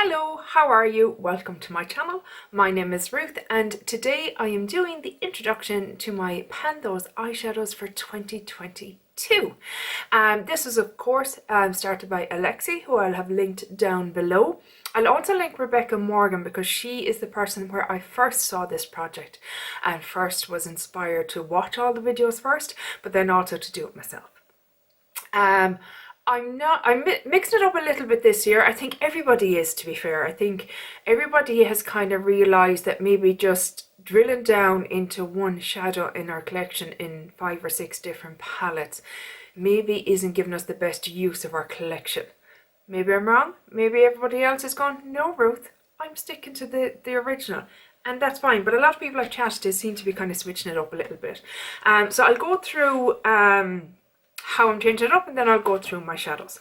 Hello, how are you? Welcome to my channel. My name is Ruth and today I am doing the introduction to my Pan Those eyeshadows for 2022. This is of course started by Alexi, who I'll have linked down below. I'll also link Rebecca Morgan because she is the person where I first saw this project and first was inspired to watch all the videos first, but then also to do it myself. I'm mixing it up a little bit this year. I think everybody is, to be fair. I think everybody has kind of realised that maybe just drilling down into one shadow in our collection in 5 or 6 different palettes maybe isn't giving us the best use of our collection. Maybe I'm wrong. Maybe everybody else is going, no Ruth, I'm sticking to the original. And that's fine. But a lot of people I've chatted to seem to be kind of switching it up a little bit. So I'll go through how I'm changing it up, and then I'll go through my shadows.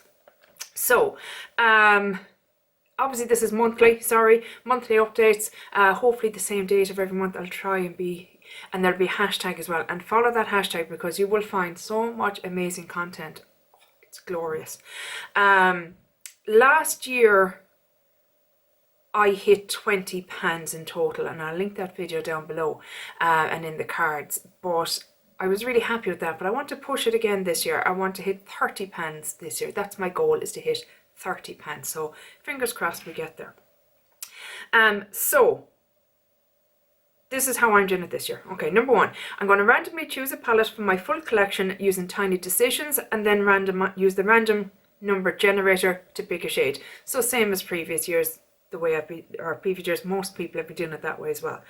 So obviously this is monthly updates, hopefully the same date of every month. I'll try and be, and there'll be a hashtag as well, and follow that hashtag because you will find so much amazing content. It's glorious. Last year I hit 20 pans in total, and I'll link that video down below and in the cards, but I was really happy with that. But I want to push it again this year. I want to hit 30 pans this year. That's my goal, is to hit 30 pans. So fingers crossed we get there. So this is how I'm doing it this year. Okay, number one, I'm going to randomly choose a palette from my full collection using tiny decisions, and then use the random number generator to pick a shade. So same as previous years, the way previous years, most people have been doing it that way as well.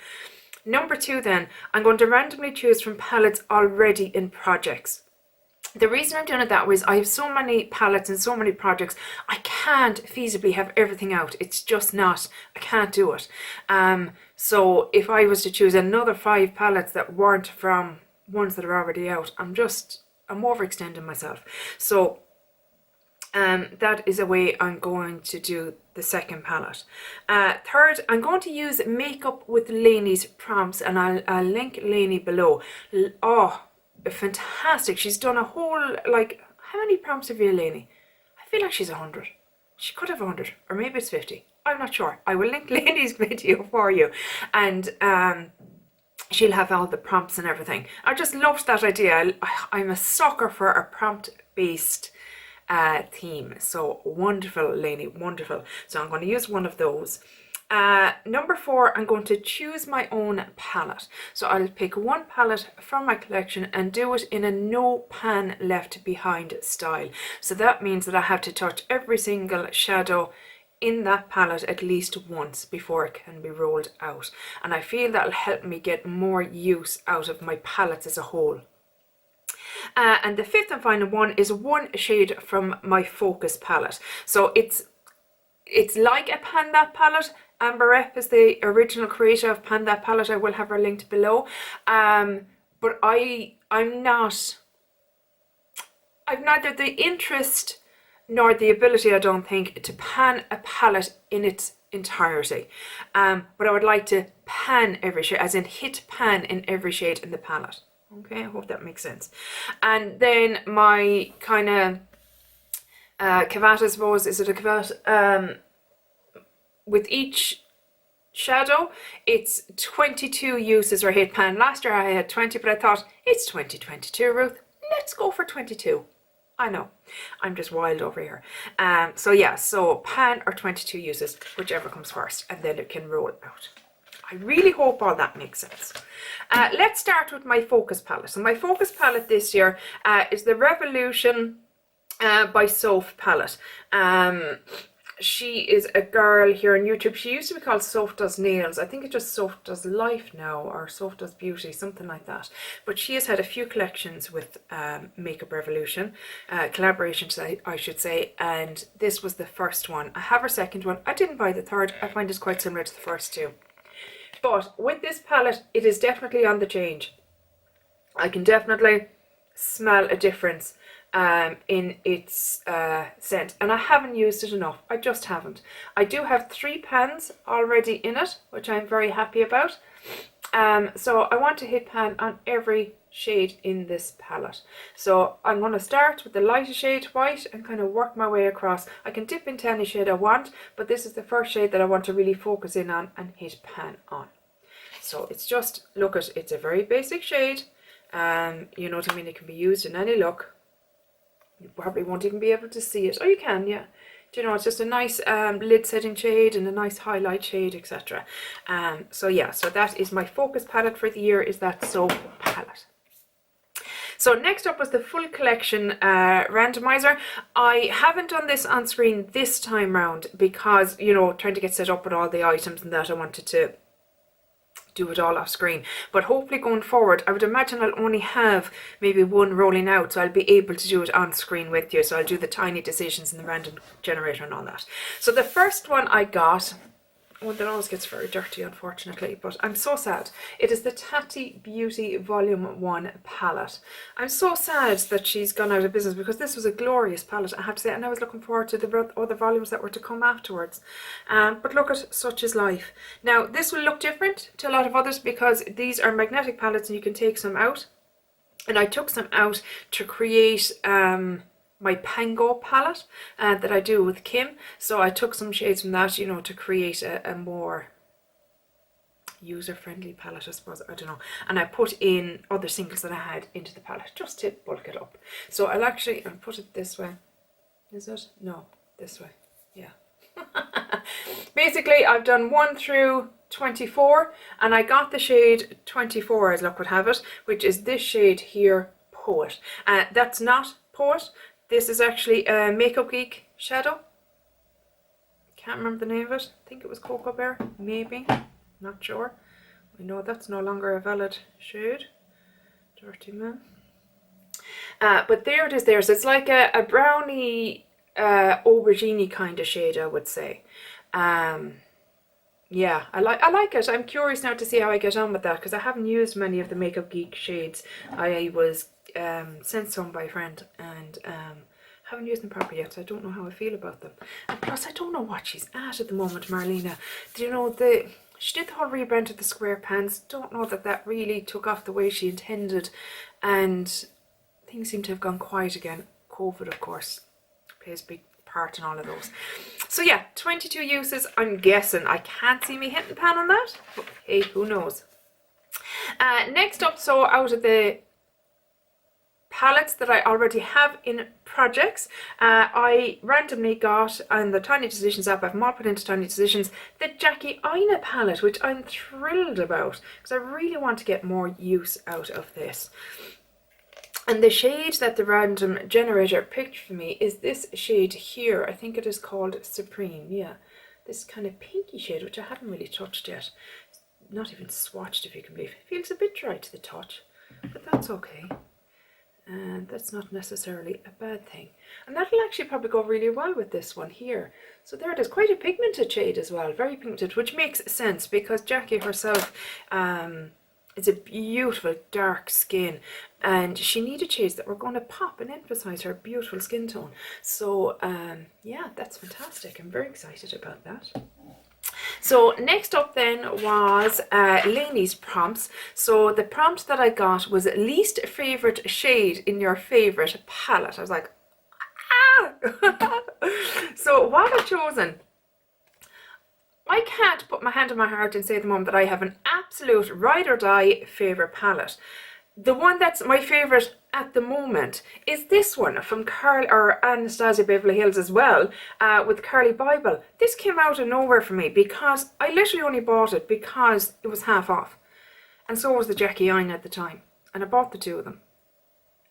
Number two then, I'm going to randomly choose from palettes already in projects. The reason I'm doing it that way is I have so many palettes and so many projects, I can't feasibly have everything out. It's just not, I can't do it. So if I was to choose another 5 palettes that weren't from ones that are already out, I'm overextending myself. So that is a way I'm going to do the second palette. Third, I'm going to use Makeup with Lainey's prompts, and I'll link Lainey below. Oh, fantastic. She's done a whole, like, how many prompts have you, Lainey? I feel like she's 100. She could have 100, or maybe it's 50. I'm not sure. I will link Lainey's video for you, and she'll have all the prompts and everything. I just loved that idea. I'm a sucker for a prompt-based theme. So wonderful, Lainey, wonderful. So I'm going to use one of those. Number 4, I'm going to choose my own palette. So I'll pick one palette from my collection and do it in a no pan left behind style. So that means that I have to touch every single shadow in that palette at least once before it can be rolled out. And I feel that'll help me get more use out of my palettes as a whole. And the 5th and final one is one shade from my Focus palette. So it's like a Pan That palette. Amber F is the original creator of Pan That palette. I will have her linked below. But I've neither the interest nor the ability, I don't think, to pan a palette in its entirety. But I would like to pan every shade, as in hit pan in every shade in the palette. Okay, I hope that makes sense. And then my kind of cavat, I suppose, is it a cavat? With each shadow, it's 22 uses or hit pan. Last year I had 20, but I thought, it's 2022, Ruth. Let's go for 22. I know, I'm just wild over here. So yeah, so pan or 22 uses, whichever comes first, and then it can roll out. I really hope all that makes sense. Let's start with my Focus palette. So my Focus palette this year is the Revolution by Soph palette. She is a girl here on YouTube. She used to be called Soph Does Nails. I think it's just Soph Does Life now, or Soph Does Beauty, something like that. But she has had a few collections with Makeup Revolution, collaborations I should say, and this was the first one. I have her second one. I didn't buy the third. I find it's quite similar to the first two. But with this palette, it is definitely on the change. I can definitely smell a difference in its scent, and I haven't used it enough. I just haven't. I do have 3 pans already in it, which I'm very happy about. So I want to hit pan on every shade in this palette. So I'm going to start with the lighter shade white and kind of work my way across. I can dip into any shade I want, but this is the first shade that I want to really focus in on and hit pan on. So it's just, look at, it's a very basic shade. You know what I mean, it can be used in any look. You probably won't even be able to see it. Oh, you can, yeah. Do you know, it's just a nice lid setting shade and a nice highlight shade, etc. So yeah, so that is my focus palette for the year, is that Soph palette. So next up was the full collection randomizer. I haven't done this on screen this time round because, you know, trying to get set up with all the items and that, I wanted to do it all off screen. But hopefully going forward, I would imagine I'll only have maybe one rolling out, so I'll be able to do it on screen with you. So I'll do the tiny decisions and the random generator and all that. So the first one I got, one that always gets very dirty unfortunately, but I'm so sad. It is the Tatty Beauty Volume 1 palette. I'm so sad that she's gone out of business because this was a glorious palette, I have to say, and I was looking forward to the other volumes that were to come afterwards. But look at, such is life. Now this will look different to a lot of others because these are magnetic palettes and you can take some out. And I took some out to create my Pango palette that I do with Kim. So I took some shades from that, you know, to create a more user-friendly palette, I suppose, I don't know. And I put in other singles that I had into the palette just to bulk it up. So I'll put it this way. Is it? No, this way. Yeah. Basically, I've done 1 through 24 and I got the shade 24 as luck would have it, which is this shade here, Poet. That's not Poet. This is actually a Makeup Geek shadow. Can't remember the name of it. I think it was Cocoa Bear, maybe. Not sure. I know that's no longer a valid shade. Dirty man. But there it is there. So it's like a brownie, aubergine kind of shade, I would say. Yeah, I like it. I'm curious now to see how I get on with that because I haven't used many of the Makeup Geek shades. I was sent some by a friend and haven't used them properly yet, so I don't know how I feel about them. And plus, I don't know what she's at the moment, Marlena. Do you know, she did the whole rebrand of the square pants. Don't know that really took off the way she intended, and things seem to have gone quiet again. COVID, of course, plays a big part in all of those. So yeah, 22 uses. I'm guessing I can't see me hitting pan on that, but hey, who knows. Next up, so out of the palettes that I already have in projects, I randomly got on the Tiny Decisions app, I've all put into Tiny Decisions, the Jackie Aina palette, which I'm thrilled about because I really want to get more use out of this. And the shade that the random generator picked for me is this shade here. I think it is called Supreme. Yeah, this kind of pinky shade, which I haven't really touched yet. Not even swatched, if you can believe. It feels a bit dry to the touch, but that's okay. And that's not necessarily a bad thing. And that'll actually probably go really well with this one here. So there it is, quite a pigmented shade as well, very pigmented, which makes sense because Jackie herself is a beautiful dark skin and she needed shades that were going to pop and emphasize her beautiful skin tone. So yeah, that's fantastic. I'm very excited about that. So next up then was Lainey's prompts. So the prompt that I got was least favorite shade in your favorite palette. I was like, ah! So what I've chosen, I can't put my hand on my heart and say at the moment that I have an absolute ride or die favorite palette. The one that's my favorite at the moment is this one from Anastasia Beverly Hills as well, with Carli Bybel. This came out of nowhere for me because I literally only bought it because it was half off. And so was the Jackie Aina at the time. And I bought the two of them.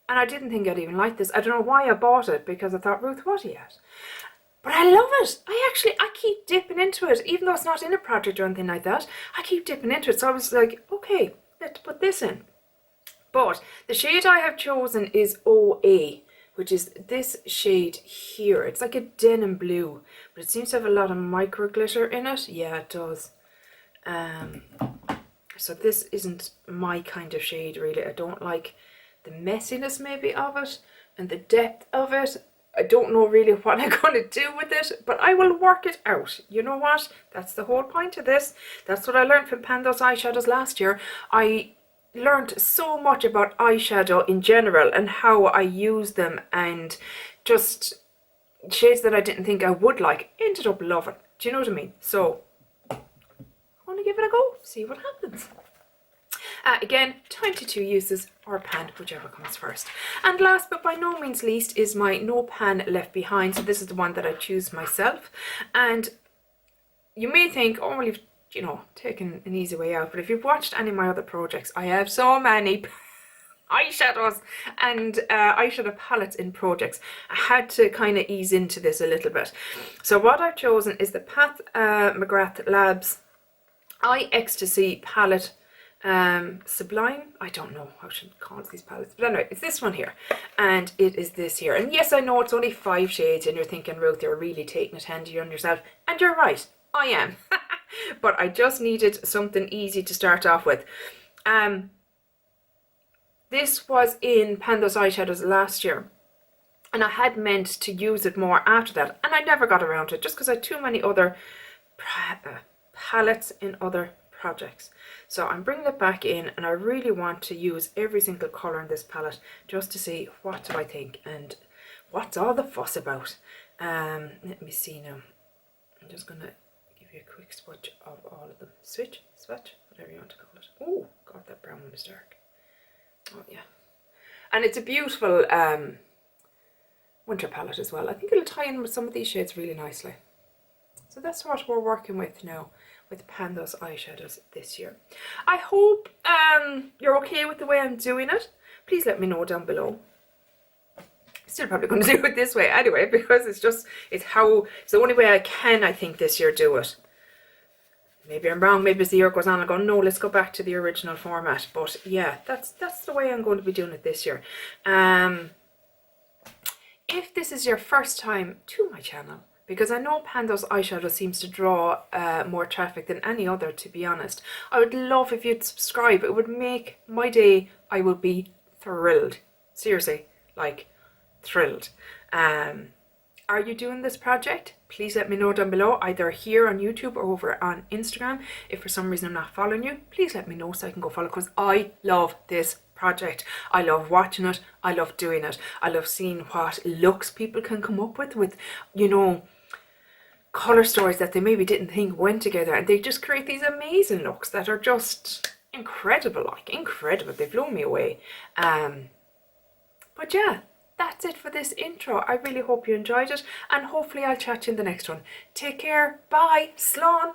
And I didn't think I'd even like this. I don't know why I bought it, because I thought, Ruth, what are you at? But I love it. I keep dipping into it, even though it's not in a project or anything like that. I keep dipping into it. So I was like, okay, let's put this in. But the shade I have chosen is OA, which is this shade here. It's like a denim blue, but it seems to have a lot of micro glitter in it. Yeah, it does. So this isn't my kind of shade, really. I don't like the messiness maybe of it and the depth of it. I don't know really what I'm going to do with it, but I will work it out. You know what? That's the whole point of this. That's what I learned from Pando's eyeshadows last year. I learned so much about eyeshadow in general and how I use them, and just shades that I didn't think I would like, ended up loving. Do you know what I mean? So I want to give it a go, see what happens. Again, 22 uses or pan, whichever comes first. And last but by no means least is my no pan left behind. So this is the one that I choose myself. And you may think, oh, well, you've, you know, taken an easy way out. But if you've watched any of my other projects, I have so many eyeshadows and eyeshadow palettes in projects. I had to kind of ease into this a little bit. So what I've chosen is the McGrath Labs Ecstasy palette, Sublime. I don't know how to call these palettes, but anyway, it's this one here, and it is this here. And yes, I know it's only 5 shades, and you're thinking, Ruth, you're really taking it handy on yourself, and you're right, I am. But I just needed something easy to start off with. This was in Pando's Eyeshadows last year, and I had meant to use it more after that, and I never got around to it just because I had too many other palettes in other projects. So I'm bringing it back in, and I really want to use every single colour in this palette just to see what do I think and what's all the fuss about. Let me see now. I'm just going to give you a quick swatch of all of them. Swatch, whatever you want to call it. Oh, God, that brown one is dark. Oh yeah, and it's a beautiful winter palette as well. I think it'll tie in with some of these shades really nicely. So that's what we're working with now with Pando's eyeshadows this year. I hope you're okay with the way I'm doing it. Please let me know down below. Still probably going to do it this way anyway, because it's the only way I can, I think, this year do it. Maybe I'm wrong, maybe as the year goes on I'll go, no, let's go back to the original format. But yeah, that's the way I'm going to be doing it this year. If this is your first time to my channel, because I know Pando's eyeshadow seems to draw more traffic than any other, to be honest, I would love if you'd subscribe. It would make my day. I would be thrilled. Seriously, like thrilled. Are you doing this project? Please let me know down below, either here on YouTube or over on Instagram. If for some reason I'm not following you, please let me know so I can go follow, because I love this project. I love watching it. I love doing it. I love seeing what looks people can come up with, you know, colour stories that they maybe didn't think went together, and they just create these amazing looks that are just incredible, like incredible. They blow me away. But yeah, that's it for this intro. I really hope you enjoyed it, and hopefully I'll chat to you in the next one. Take care. Bye. Slán.